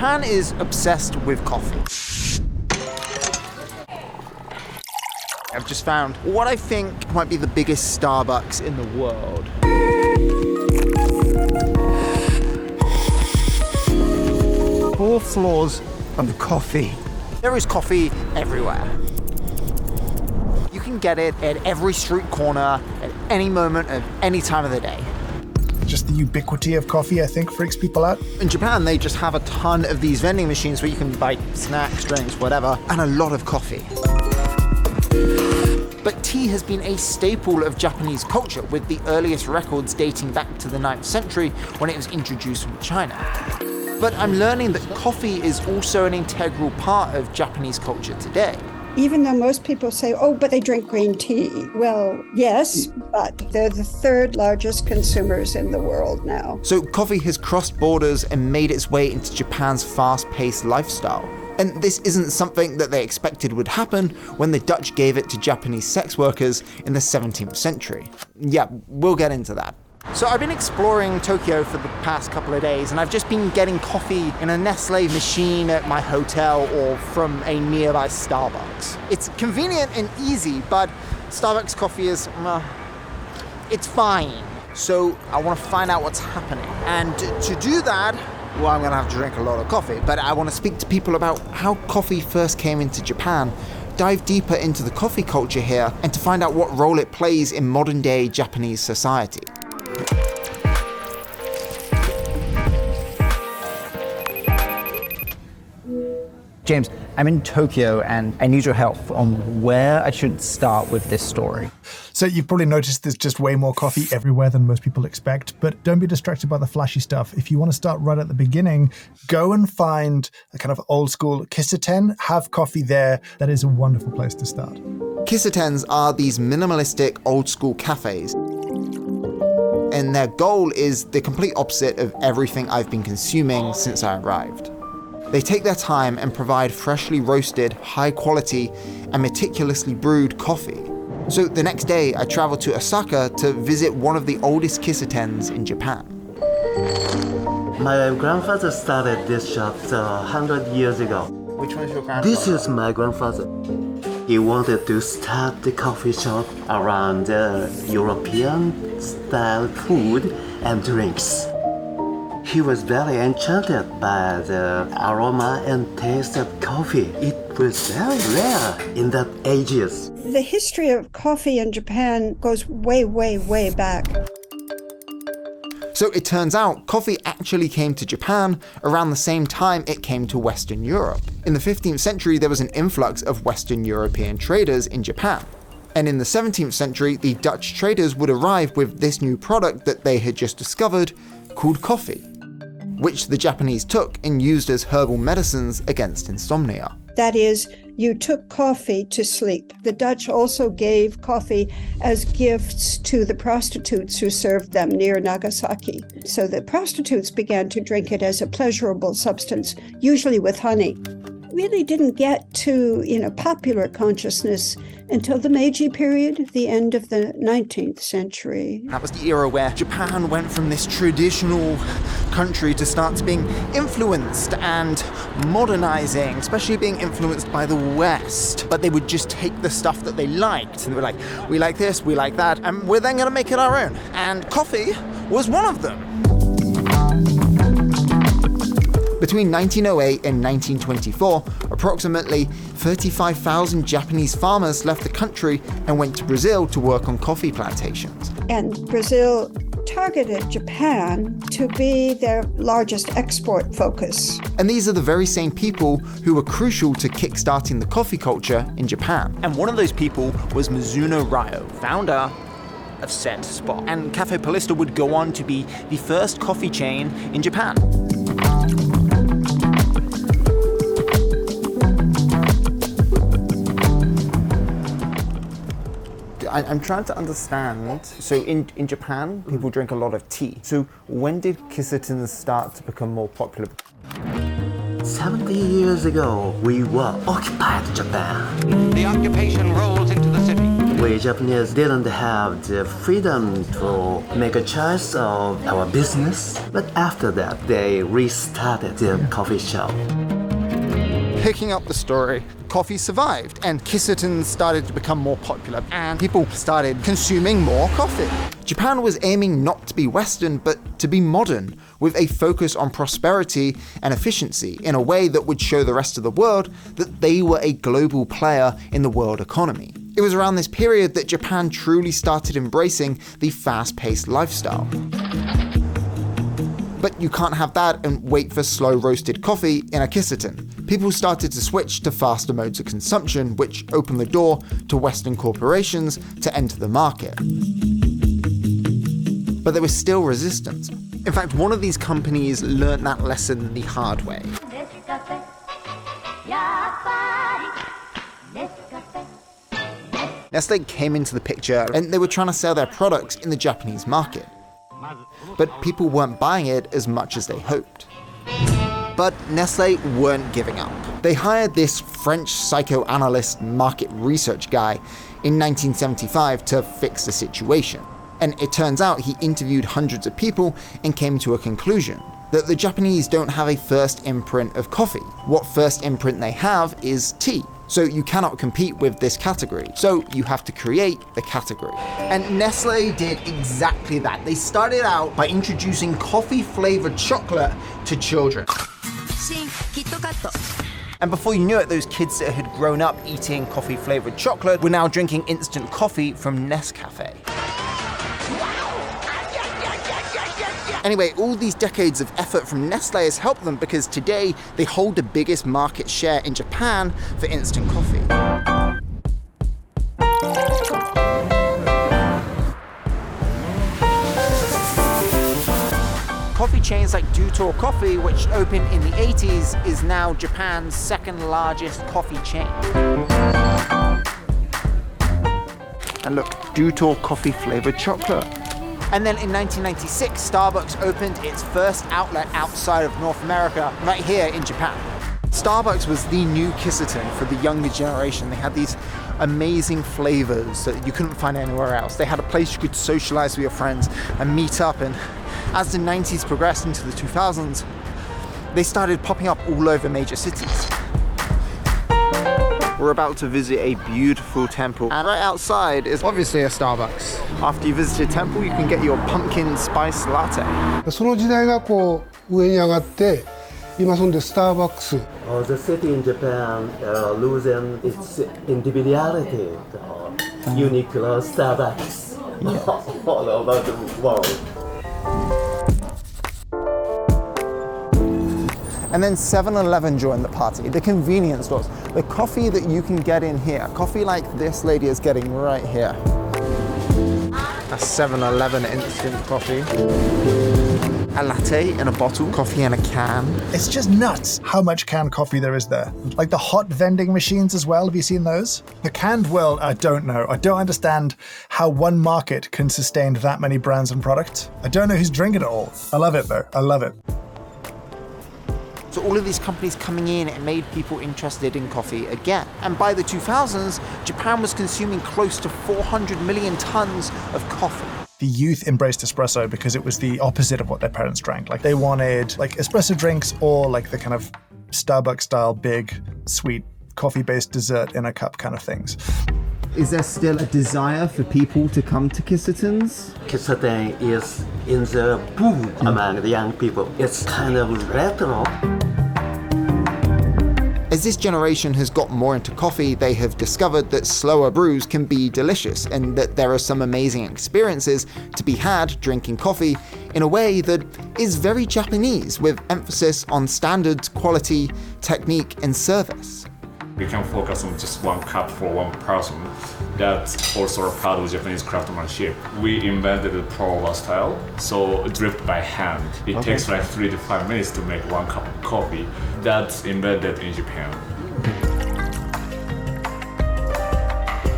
Japan is obsessed with coffee. I've just found what I think might be the biggest Starbucks in the world. 4 floors of coffee. There is coffee everywhere. You can get it at every street corner, at any moment, at any time of the day. Just the ubiquity of coffee, I think, freaks people out. In Japan, they just have a ton of these vending machines where you can buy snacks, drinks, whatever, and a lot of coffee. But tea has been a staple of Japanese culture, with the earliest records dating back to the 9th century when it was introduced from China. But I'm learning that coffee is also an integral part of Japanese culture today. Even though most people say, oh, but they drink green tea. Well, yes, but they're the 3rd largest consumers in the world now. So coffee has crossed borders and made its way into Japan's fast-paced lifestyle. And this isn't something that they expected would happen when the Dutch gave it to Japanese sex workers in the 17th century. Yeah, we'll get into that. So I've been exploring Tokyo for the past couple of days, and I've just been getting coffee in a Nestlé machine at my hotel or from a nearby Starbucks. It's convenient and easy, but Starbucks coffee is, it's fine. So I want to find out what's happening. And to do that, well, I'm going to have to drink a lot of coffee, but I want to speak to people about how coffee first came into Japan, dive deeper into the coffee culture here, and to find out what role it plays in modern-day Japanese society. James, I'm in Tokyo and I need your help on where I should start with this story. So you've probably noticed there's just way more coffee everywhere than most people expect, but don't be distracted by the flashy stuff. If you want to start right at the beginning, go and find a kind of old school Kissaten, have coffee there. That is a wonderful place to start. Kissatens are these minimalistic old school cafes. And their goal is the complete opposite of everything I've been consuming since I arrived. They take their time and provide freshly roasted, high quality, and meticulously brewed coffee. So the next day, I traveled to Osaka to visit one of the oldest Kissatens in Japan. My grandfather started this shop 100 years ago. Which one's your grandfather? This is my grandfather. He wanted to start the coffee shop around European-style food and drinks. He was very enchanted by the aroma and taste of coffee. It was very rare in that ages. The history of coffee in Japan goes way, way, way back. So it turns out coffee actually came to Japan around the same time it came to Western Europe. In the 15th century, there was an influx of Western European traders in Japan. And in the 17th century, the Dutch traders would arrive with this new product that they had just discovered called coffee, which the Japanese took and used as herbal medicines against insomnia. That is, you took coffee to sleep. The Dutch also gave coffee as gifts to the prostitutes who served them near Nagasaki. So the prostitutes began to drink it as a pleasurable substance, usually with honey. Really didn't get to, popular consciousness until the Meiji period, the end of the 19th century. That was the era where Japan went from this traditional country to start to being influenced and modernizing, especially being influenced by the West. But they would just take the stuff that they liked, and they were like, we like this, we like that, and we're then going to make it our own. And coffee was one of them. Between 1908 and 1924, approximately 35,000 Japanese farmers left the country and went to Brazil to work on coffee plantations. And Brazil targeted Japan to be their largest export focus. And these are the very same people who were crucial to kickstarting the coffee culture in Japan. And one of those people was Mizuno Ryo, founder of said spot. And Cafe Paulista would go on to be the first coffee chain in Japan. I'm trying to understand. So in Japan, people drink a lot of tea. So when did Kissatens start to become more popular? 70 years ago, we were occupied Japan. The occupation rolls into the city. We Japanese didn't have the freedom to make a choice of our business, but after that, they restarted the coffee shop. Picking up the story, coffee survived and Kissaten started to become more popular and people started consuming more coffee. Japan was aiming not to be Western but to be modern, with a focus on prosperity and efficiency in a way that would show the rest of the world that they were a global player in the world economy. It was around this period that Japan truly started embracing the fast-paced lifestyle. But you can't have that and wait for slow roasted coffee in a Kissaten. People started to switch to faster modes of consumption, which opened the door to Western corporations to enter the market. But there was still resistance. In fact, one of these companies learned that lesson the hard way. Nestlé came into the picture and they were trying to sell their products in the Japanese market. But people weren't buying it as much as they hoped. But Nestlé weren't giving up. They hired this French psychoanalyst market research guy in 1975 to fix the situation. And it turns out he interviewed hundreds of people and came to a conclusion that the Japanese don't have a first imprint of coffee. What first imprint they have is tea. So you cannot compete with this category. So you have to create the category. And Nestlé did exactly that. They started out by introducing coffee-flavored chocolate to children. And before you knew it, those kids that had grown up eating coffee-flavored chocolate were now drinking instant coffee from Nescafe. Anyway, all these decades of effort from Nestlé has helped them because today they hold the biggest market share in Japan for instant coffee. Coffee chains like Duto Coffee, which opened in the 80s, is now Japan's second largest coffee chain. And look, Duto coffee flavored chocolate. And then in 1996, Starbucks opened its first outlet outside of North America, right here in Japan. Starbucks was the new Kissaten for the younger generation. They had these amazing flavors that you couldn't find anywhere else. They had a place you could socialize with your friends and meet up. And as the 90s progressed into the 2000s, they started popping up all over major cities. We're about to visit a beautiful temple, and right outside is obviously a Starbucks. After you visit a temple, you can get your pumpkin spice latte. その時代がこう上に上がって今そんでスターバックス The city in Japan losing its individuality. Uniqlo, Starbucks, all over the world. And then 7-Eleven joined the party, the convenience stores. The coffee that you can get in here, coffee like this lady is getting right here. A 7-Eleven instant coffee. A latte in a bottle, coffee in a can. It's just nuts how much canned coffee there is there. Like the hot vending machines as well, have you seen those? The canned world, I don't know. I don't understand how one market can sustain that many brands and products. I don't know who's drinking it all. I love it though, I love it. So all of these companies coming in, it made people interested in coffee again. And by the 2000s, Japan was consuming close to 400 million tons of coffee. The youth embraced espresso because it was the opposite of what their parents drank. Like they wanted like espresso drinks or like the kind of Starbucks style big, sweet, coffee-based dessert in a cup kind of things. Is there still a desire for people to come to Kissatens? Kissaten is in the boom among the young people. It's kind of retro. As this generation has got more into coffee, they have discovered that slower brews can be delicious and that there are some amazing experiences to be had drinking coffee in a way that is very Japanese, with emphasis on standards, quality, technique, and service. We can focus on just one cup for one person. That's also a part of Japanese craftsmanship. We invented the pour-over style, so dripped by hand. It takes like 3 to 5 minutes to make one cup of coffee. That's invented in Japan.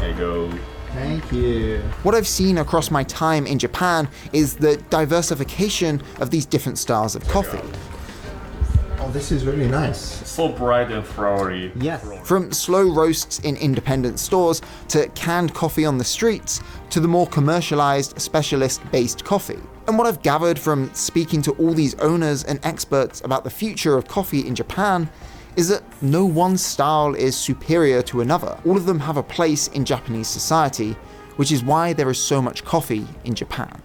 There you go. Thank you. What I've seen across my time in Japan is the diversification of these different styles of coffee. Oh, this is really nice. So bright and flowery. Yes. From slow roasts in independent stores to canned coffee on the streets to the more commercialized, specialist-based coffee. And what I've gathered from speaking to all these owners and experts about the future of coffee in Japan is that no one style is superior to another. All of them have a place in Japanese society, which is why there is so much coffee in Japan.